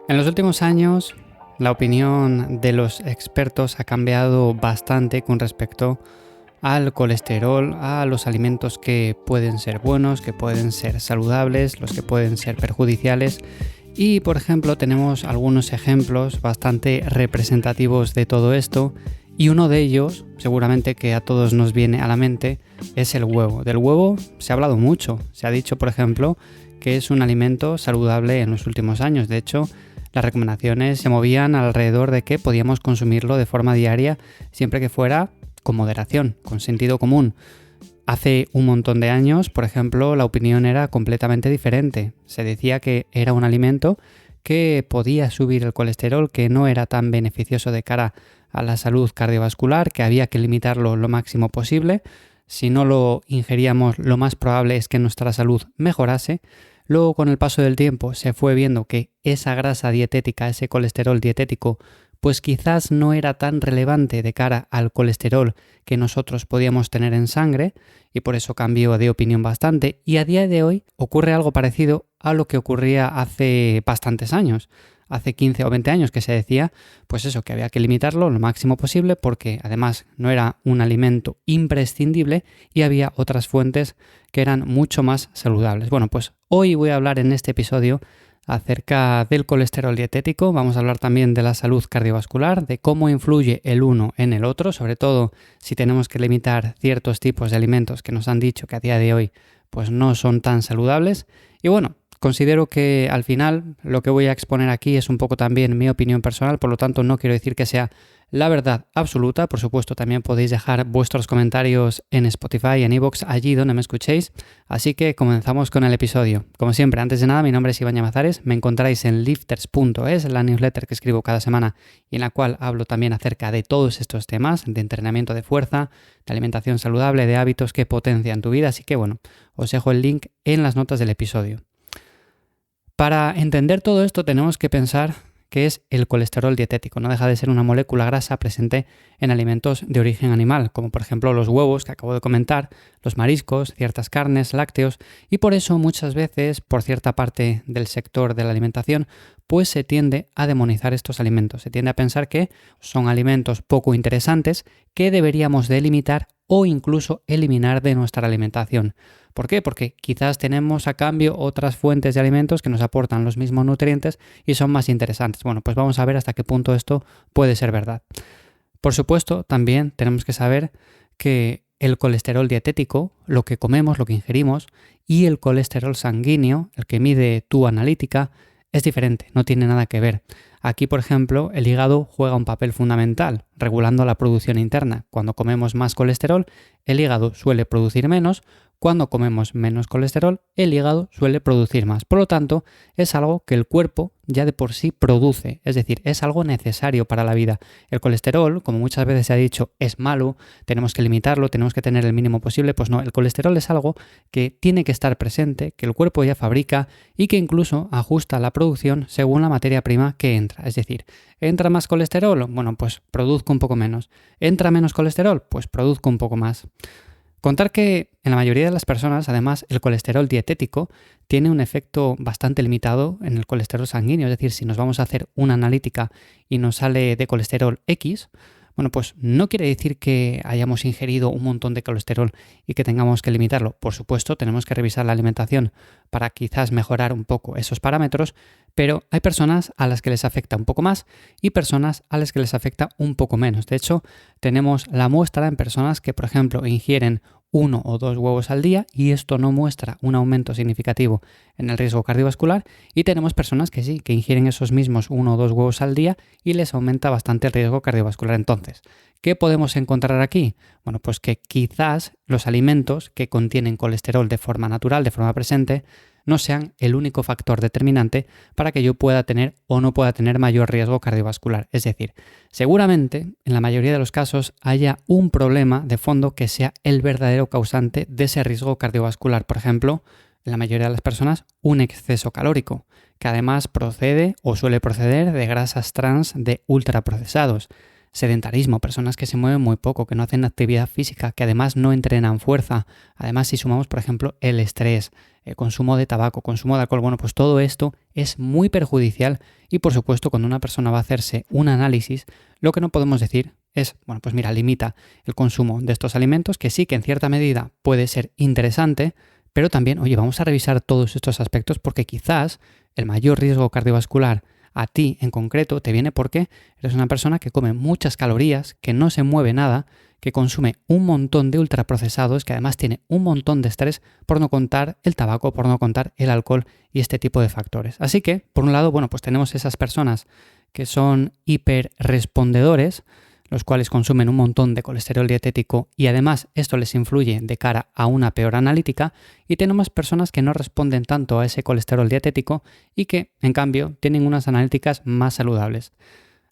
En los últimos años, la opinión de los expertos ha cambiado bastante con respecto al colesterol, a los alimentos que pueden ser buenos, que pueden ser saludables, los que pueden ser perjudiciales. Y, por ejemplo, tenemos algunos ejemplos bastante representativos de todo esto. Y uno de ellos, seguramente que a todos nos viene a la mente, es el huevo. Del huevo se ha hablado mucho. Se ha dicho, por ejemplo, que es un alimento saludable en los últimos años. De hecho, las recomendaciones se movían alrededor de que podíamos consumirlo de forma diaria siempre que fuera con moderación, con sentido común. Hace un montón de años, por ejemplo, la opinión era completamente diferente. Se decía que era un alimento que podía subir el colesterol, que no era tan beneficioso de cara a la salud cardiovascular, que había que limitarlo lo máximo posible. Si no lo ingeríamos, lo más probable es que nuestra salud mejorase. Luego, con el paso del tiempo, se fue viendo que esa grasa dietética, ese colesterol dietético, pues quizás no era tan relevante de cara al colesterol que nosotros podíamos tener en sangre, y por eso cambió de opinión bastante. Y a día de hoy ocurre algo parecido a lo que ocurría hace bastantes años. Hace 15 o 20 años que se decía, pues eso, que había que limitarlo lo máximo posible porque además no era un alimento imprescindible y había otras fuentes que eran mucho más saludables. Bueno, pues hoy voy a hablar en este episodio acerca del colesterol dietético. Vamos a hablar también de la salud cardiovascular, de cómo influye el uno en el otro, sobre todo si tenemos que limitar ciertos tipos de alimentos que nos han dicho que a día de hoy pues no son tan saludables. Y bueno, considero que al final lo que voy a exponer aquí es un poco también mi opinión personal, por lo tanto no quiero decir que sea la verdad absoluta. Por supuesto, también podéis dejar vuestros comentarios en Spotify, en iVoox, allí donde me escuchéis. Así que comenzamos con el episodio. Como siempre, antes de nada, mi nombre es Iván Llamazares. Me encontráis en lifters.es, la newsletter que escribo cada semana y en la cual hablo también acerca de todos estos temas, de entrenamiento de fuerza, de alimentación saludable, de hábitos que potencian tu vida. Así que bueno, os dejo el link en las notas del episodio. Para entender todo esto tenemos que pensar que es el colesterol dietético. No deja de ser una molécula grasa presente en alimentos de origen animal, como por ejemplo los huevos que acabo de comentar, los mariscos, ciertas carnes, lácteos, y por eso muchas veces, por cierta parte del sector de la alimentación, pues se tiende a demonizar estos alimentos. Se tiende a pensar que son alimentos poco interesantes que deberíamos de limitar o incluso eliminar de nuestra alimentación. ¿Por qué? Porque quizás tenemos a cambio otras fuentes de alimentos que nos aportan los mismos nutrientes y son más interesantes. Bueno, pues vamos a ver hasta qué punto esto puede ser verdad. Por supuesto, también tenemos que saber que el colesterol dietético, lo que comemos, lo que ingerimos, y el colesterol sanguíneo, el que mide tu analítica, es diferente, no tiene nada que ver. Aquí, por ejemplo, el hígado juega un papel fundamental, regulando la producción interna. Cuando comemos más colesterol, el hígado suele producir menos. Cuando comemos menos colesterol, el hígado suele producir más. Por lo tanto, es algo que el cuerpo ya de por sí produce, es decir, es algo necesario para la vida. El colesterol, como muchas veces se ha dicho, es malo, tenemos que limitarlo, tenemos que tener el mínimo posible. Pues no, el colesterol es algo que tiene que estar presente, que el cuerpo ya fabrica y que incluso ajusta la producción según la materia prima que entra. Es decir, ¿entra más colesterol? Bueno, pues produzco un poco menos. ¿Entra menos colesterol? Pues produzco un poco más. Contar que en la mayoría de las personas, además, el colesterol dietético tiene un efecto bastante limitado en el colesterol sanguíneo. Es decir, si nos vamos a hacer una analítica y nos sale de colesterol X, bueno, pues no quiere decir que hayamos ingerido un montón de colesterol y que tengamos que limitarlo. Por supuesto, tenemos que revisar la alimentación para quizás mejorar un poco esos parámetros, pero hay personas a las que les afecta un poco más y personas a las que les afecta un poco menos. De hecho, tenemos la muestra en personas que, por ejemplo, ingieren 1 o 2 huevos al día y esto no muestra un aumento significativo en el riesgo cardiovascular, y tenemos personas que sí, que ingieren esos mismos 1 o 2 huevos al día y les aumenta bastante el riesgo cardiovascular. Entonces, ¿qué podemos encontrar aquí? Bueno, pues que quizás los alimentos que contienen colesterol de forma natural, de forma presente, no sean el único factor determinante para que yo pueda tener o no pueda tener mayor riesgo cardiovascular. Es decir, seguramente en la mayoría de los casos haya un problema de fondo que sea el verdadero causante de ese riesgo cardiovascular. Por ejemplo, en la mayoría de las personas, un exceso calórico, que además procede o suele proceder de grasas trans de ultraprocesados. sedentarismo, personas que se mueven muy poco, que no hacen actividad física, que además no entrenan fuerza. Además, si sumamos, por ejemplo, el estrés, el consumo de tabaco, consumo de alcohol, bueno, pues todo esto es muy perjudicial y, por supuesto, cuando una persona va a hacerse un análisis, lo que no podemos decir es, bueno, pues mira, limita el consumo de estos alimentos, que sí que en cierta medida puede ser interesante, pero también, oye, vamos a revisar todos estos aspectos porque quizás el mayor riesgo cardiovascular a ti en concreto te viene porque eres una persona que come muchas calorías, que no se mueve nada, que consume un montón de ultraprocesados, que además tiene un montón de estrés, por no contar el tabaco, por no contar el alcohol y este tipo de factores. Así que, por un lado, bueno, pues tenemos esas personas que son hiperrespondedores, los cuales consumen un montón de colesterol dietético y además esto les influye de cara a una peor analítica, y tenemos personas que no responden tanto a ese colesterol dietético y que, en cambio, tienen unas analíticas más saludables.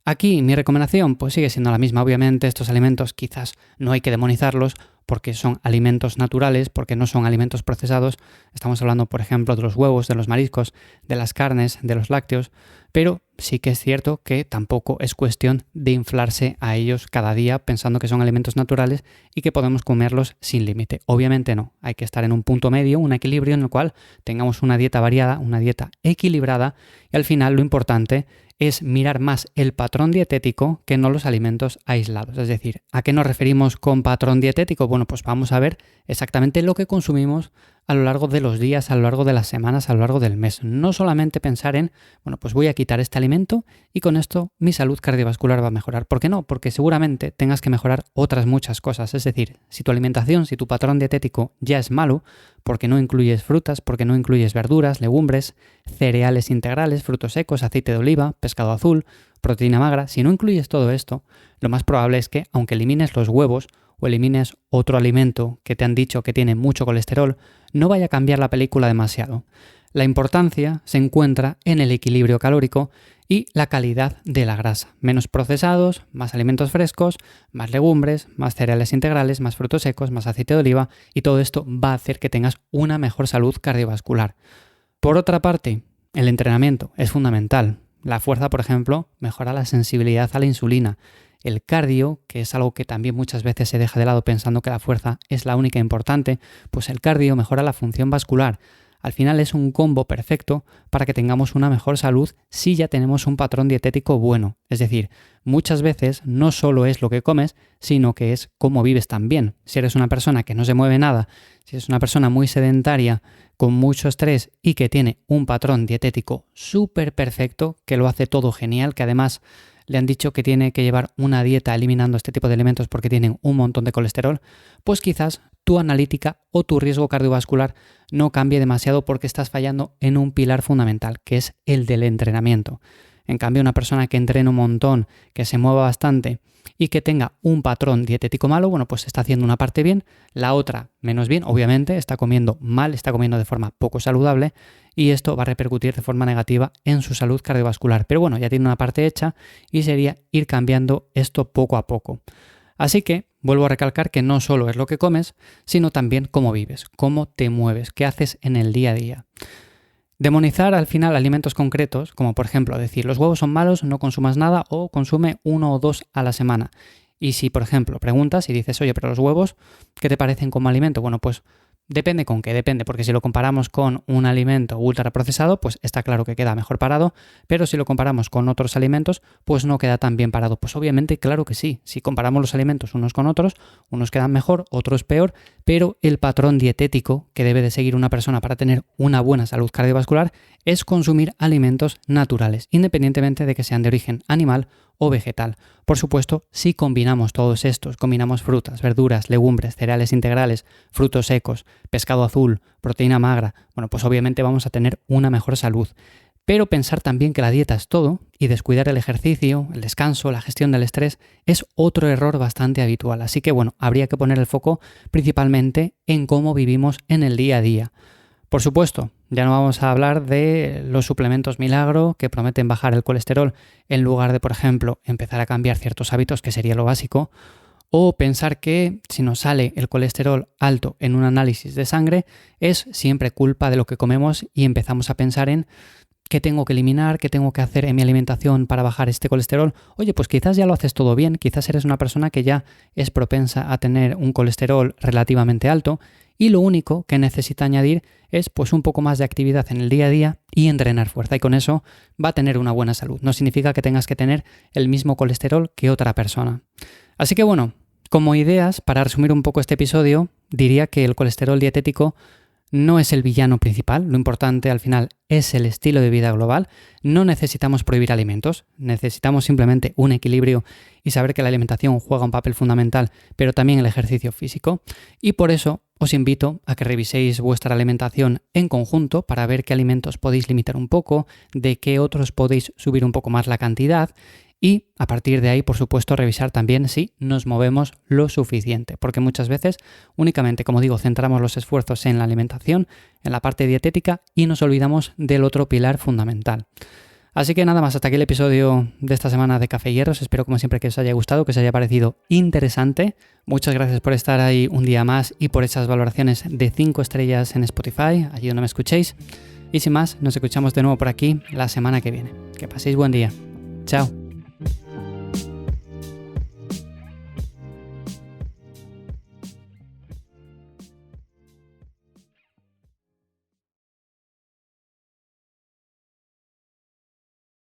Aquí mi recomendación pues sigue siendo la misma. Obviamente estos alimentos quizás no hay que demonizarlos porque son alimentos naturales, porque no son alimentos procesados. Estamos hablando, por ejemplo, de los huevos, de los mariscos, de las carnes, de los lácteos, pero sí que es cierto que tampoco es cuestión de inflarse a ellos cada día pensando que son alimentos naturales y que podemos comerlos sin límite. Obviamente no, hay que estar en un punto medio, un equilibrio en el cual tengamos una dieta variada, una dieta equilibrada, y al final lo importante es mirar más el patrón dietético que no los alimentos aislados. Es decir, ¿a qué nos referimos con patrón dietético? Bueno, pues vamos a ver exactamente lo que consumimos a lo largo de los días, a lo largo de las semanas, a lo largo del mes. No solamente pensar en, bueno, pues voy a quitar este alimento y con esto mi salud cardiovascular va a mejorar. ¿Por qué no? Porque seguramente tengas que mejorar otras muchas cosas. Es decir, si tu alimentación, si tu patrón dietético ya es malo, porque no incluyes frutas, porque no incluyes verduras, legumbres, cereales integrales, frutos secos, aceite de oliva, pescado azul, proteína magra, si no incluyes todo esto, lo más probable es que, aunque elimines los huevos o elimines otro alimento que te han dicho que tiene mucho colesterol, no vaya a cambiar la película demasiado. La importancia se encuentra en el equilibrio calórico y la calidad de la grasa. Menos procesados, más alimentos frescos, más legumbres, más cereales integrales, más frutos secos, más aceite de oliva, y todo esto va a hacer que tengas una mejor salud cardiovascular. Por otra parte, el entrenamiento es fundamental. La fuerza, por ejemplo, mejora la sensibilidad a la insulina. El cardio, que es algo que también muchas veces se deja de lado pensando que la fuerza es la única importante, pues el cardio mejora la función vascular. Al final es un combo perfecto para que tengamos una mejor salud si ya tenemos un patrón dietético bueno. Es decir, muchas veces no solo es lo que comes, sino que es cómo vives también. Si eres una persona que no se mueve nada, si eres una persona muy sedentaria, con mucho estrés y que tiene un patrón dietético súper perfecto, que lo hace todo genial, que además le han dicho que tiene que llevar una dieta eliminando este tipo de alimentos porque tienen un montón de colesterol, pues quizás tu analítica o tu riesgo cardiovascular no cambie demasiado porque estás fallando en un pilar fundamental, que es el del entrenamiento. En cambio, una persona que entrene un montón, que se mueva bastante y que tenga un patrón dietético malo, bueno, pues está haciendo una parte bien, la otra menos bien, obviamente, está comiendo mal, está comiendo de forma poco saludable y esto va a repercutir de forma negativa en su salud cardiovascular. Pero bueno, ya tiene una parte hecha y sería ir cambiando esto poco a poco. Así que vuelvo a recalcar que no solo es lo que comes, sino también cómo vives, cómo te mueves, qué haces en el día a día. Demonizar al final alimentos concretos, como por ejemplo decir los huevos son malos, no consumas nada o consume 1 o 2 a la semana. Y si por ejemplo preguntas y dices, oye, pero los huevos, ¿qué te parecen como alimento? Bueno, pues depende con qué, depende, porque si lo comparamos con un alimento ultraprocesado, pues está claro que queda mejor parado, pero si lo comparamos con otros alimentos, pues no queda tan bien parado. Pues obviamente, claro que sí, si comparamos los alimentos unos con otros, unos quedan mejor, otros peor, pero el patrón dietético que debe de seguir una persona para tener una buena salud cardiovascular es consumir alimentos naturales, independientemente de que sean de origen animal o vegetal. Por supuesto, si combinamos todos estos, combinamos frutas, verduras, legumbres, cereales integrales, frutos secos, pescado azul, proteína magra, bueno, pues obviamente vamos a tener una mejor salud. Pero pensar también que la dieta es todo y descuidar el ejercicio, el descanso, la gestión del estrés es otro error bastante habitual. Así que bueno, habría que poner el foco principalmente en cómo vivimos en el día a día. Por supuesto, ya no vamos a hablar de los suplementos milagro que prometen bajar el colesterol en lugar de, por ejemplo, empezar a cambiar ciertos hábitos, que sería lo básico, o pensar que si nos sale el colesterol alto en un análisis de sangre es siempre culpa de lo que comemos y empezamos a pensar en ¿qué tengo que eliminar? ¿Qué tengo que hacer en mi alimentación para bajar este colesterol? Oye, pues quizás ya lo haces todo bien, quizás eres una persona que ya es propensa a tener un colesterol relativamente alto y lo único que necesita añadir es pues un poco más de actividad en el día a día y entrenar fuerza, y con eso va a tener una buena salud. No significa que tengas que tener el mismo colesterol que otra persona. Así que bueno, como ideas, para resumir un poco este episodio, diría que el colesterol dietético no es el villano principal, lo importante al final es el estilo de vida global. No necesitamos prohibir alimentos, necesitamos simplemente un equilibrio y saber que la alimentación juega un papel fundamental, pero también el ejercicio físico. Y por eso os invito a que reviséis vuestra alimentación en conjunto para ver qué alimentos podéis limitar un poco, de qué otros podéis subir un poco más la cantidad. Y a partir de ahí, por supuesto, revisar también si nos movemos lo suficiente, porque muchas veces únicamente, como digo, centramos los esfuerzos en la alimentación, en la parte dietética y nos olvidamos del otro pilar fundamental. Así que nada más, hasta aquí el episodio de esta semana de Café y Hierros. Espero como siempre que os haya gustado, que os haya parecido interesante. Muchas gracias por estar ahí un día más y por esas valoraciones de 5 estrellas en Spotify, allí donde me escuchéis. Y sin más, nos escuchamos de nuevo por aquí la semana que viene. Que paséis buen día. Chao.